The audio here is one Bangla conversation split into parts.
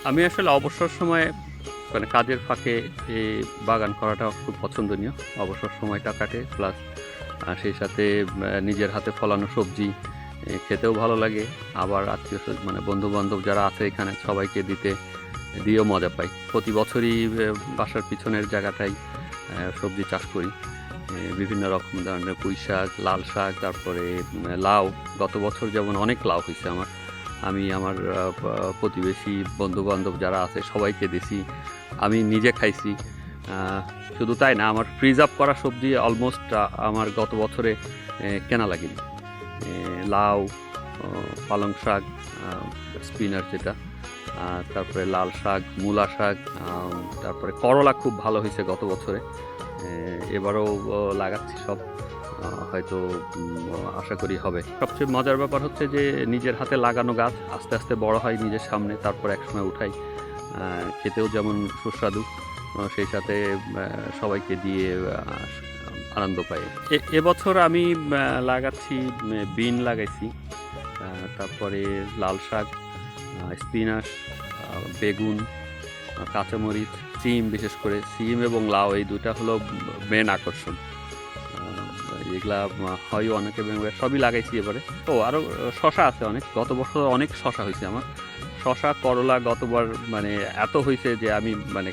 আমি আসলে অবসর সময়ে মানে কাজের ফাঁকে এই বাগান করাটা খুব পছন্দনীয়। অবসর সময়টা কাটে প্লাস সেই সাথে নিজের হাতে ফলানো সবজি খেতেও ভালো লাগে। আবার মানে বন্ধু-বান্ধব যারা আছে এখানে সবাইকে দিয়েও মজা পাই। প্রতি বছরই বাসার পিছনের জায়গাটায় সবজি চাষ করি। বিভিন্ন রকম ধরনের পুঁই শাক, লাল শাক, তারপরে লাউ। গত বছর যেমন অনেক লাউ হইছে আমার। আমি আমার প্রতিবেশী বন্ধু-বান্ধব যারা আছে সবাইকে দিছি। আমি নিজে খাইছি। শুধু তাই না, আমার ফ্রিজ আপ করা সবজি অলমোস্ট আমার গত বছরে কেনা লাগেনি। লাউ, পালং শাক, স্পিনাচ যেটা, তারপরে লাল শাক, মূলা শাক, তারপরে করলা খুব ভালো হয়েছে গত বছরে। এবারও লাগাচ্ছি সব, হয়তো আশা করি হবে। সবচেয়ে মজার ব্যাপার হচ্ছে যে নিজের হাতে লাগানো গাছ আস্তে আস্তে বড় হয় নিজের সামনে, তারপর একসময় উঠাই। খেতেও যেমন সুস্বাদু, সেই সাথে সবাইকে দিয়ে আনন্দ পাই। এবছর আমি লাগাচ্ছি, বিন লাগাইছি, তারপরে লাল শাক, স্পিনাচ, বেগুন, কাঁচামরিচ, সিম, বিশেষ করে সিম এবং লাউ এই দুটা হলো মেন আকর্ষণ। এগুলা হয় অনেকে সবই লাগাইছি এবারে। তো আরও শশা আছে অনেক, গত বছর অনেক শশা হয়েছে আমার। শশা, করলা গতবার মানে এত হয়েছে যে আমি মানে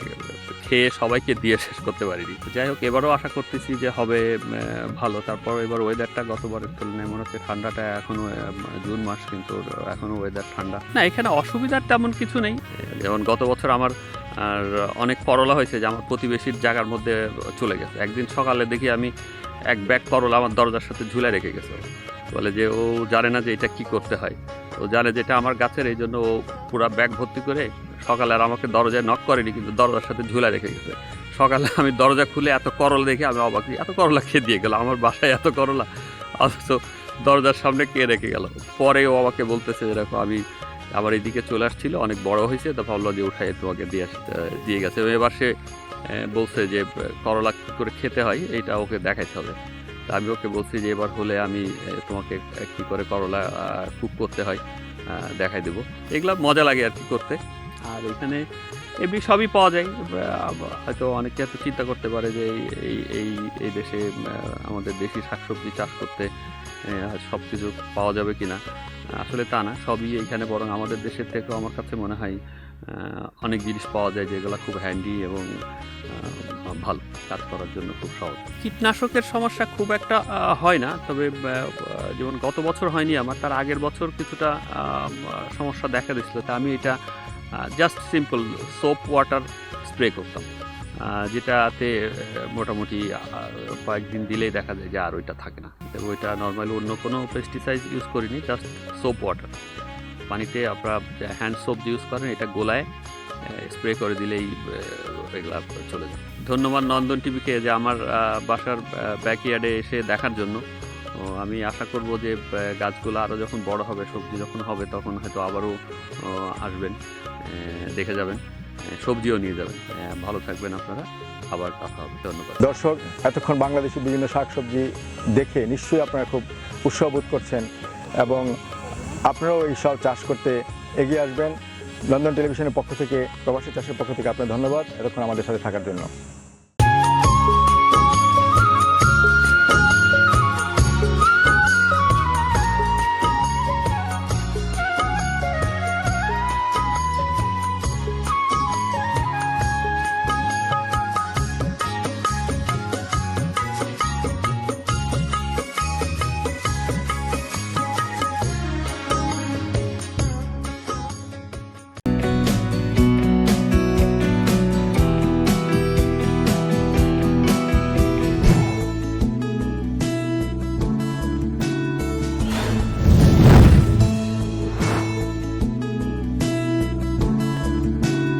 খেয়ে সবাইকে দিয়ে শেষ করতে পারিনি। যাই হোক, এবারও আশা করতেছি যে হবে ভালো। তারপর এবার ওয়েদারটা গতবারের তুলনায় মনে হচ্ছে ঠান্ডাটা এখনও, জুন মাস কিন্তু এখনও ওয়েদার ঠান্ডা না। এখানে অসুবিধার তেমন কিছু নেই। যেমন গত বছর আমার আর অনেক করলা হয়েছে যে আমার প্রতিবেশীর জায়গার মধ্যে চলে গেছে। একদিন সকালে দেখি আমি এক ব্যাগ করলা আমার দরজার সাথে ঝুলে রেখে গেছে। বলে যে ও জানে না যে এটা কি করতে হয়, ও জানে যে এটা আমার গাছের, এই জন্য ও পুরো ব্যাগ ভর্তি করে সকালে আর আমাকে দরজায় নক করেনি, কিন্তু দরজার সাথে ঝুলে রেখে গেছে। সকালে আমি দরজা খুলে এত করলা দেখে আমি অবাক, এত করলা খেয়ে দিয়ে গেল, আমার বাসায় এত করলা, অথচ দরজার সামনে কে রেখে গেল। পরে ও আমাকে বলতেছে যে দেখো আমি আমার এইদিকে চলে আসছিল, অনেক বড় হয়েছে, তো ভাবলো যে উঠাই তোমাকে দিয়ে গেছে। এবার সে বলছে যে করলা কী করে খেতে হয় এইটা ওকে দেখাইতে হবে। তা আমি ওকে বলছি যে এবার হলে আমি তোমাকে কী করে করলা কুক করতে হয় দেখাই দেবো। এগুলো মজা লাগে আর কি করতে। আর এখানে এমনি সবই পাওয়া যায়। হয়তো অনেকে হয়তো চিন্তা করতে পারে যে এই দেশে আমাদের দেশি শাকসবজি চাষ করতে সব কিছু পাওয়া যাবে কি না। আসলে তা না, সবই এইখানে, বরং আমাদের দেশের থেকেও আমার কাছে মনে হয় অনেক জিনিস পাওয়া যায় যেগুলো খুব হ্যান্ডি এবং ভালো, কাজ করার জন্য খুব সহজ। কীটনাশকের সমস্যা খুব একটা হয় না, তবে যেমন গত বছর হয়নি আমার, তার আগের বছর কিছুটা সমস্যা দেখা দিচ্ছিল। তা আমি এটা just simple soap water spray করতাম, যেটাতে মোটামুটি কয়েকদিন দিলেই দেখা যায় যে আর ওইটা থাকে না। ওইটা নর্মালি অন্য কোনো পেস্টিসাইড ইউজ করিনি, জাস্ট সোপ ওয়াটার। পানিতে আপনারা হ্যান্ড সোপ ইউজ করেন, এটা গোলায় স্প্রে করে দিলেই এগুলা চলে যায়। ধন্যবাদ নন্দন টিভিকে যে আমার বাসার ব্যাকইয়ার্ডে এসে দেখার জন্য। আমি আশা করব যে গাছগুলো আরও যখন বড় হবে, সবজি যখন হবে, তখন হয়তো আবারও আসবেন, দেখে যাবেন, সবজিও নিয়ে যাবেন। ভালো থাকবেন আপনারা, আবার কথা হবে। ধন্যবাদ। দর্শক, এতক্ষণ বাংলাদেশের বিভিন্ন শাকসবজি দেখে নিশ্চয়ই আপনারা খুব উৎসাহ বোধ করছেন এবং আপনারাও এই সব চাষ করতে এগিয়ে আসবেন। লন্ডন টেলিভিশনের পক্ষ থেকে, প্রবাসী চাষের পক্ষ থেকে আপনার ধন্যবাদ এতক্ষণ আমাদের সাথে থাকার জন্য।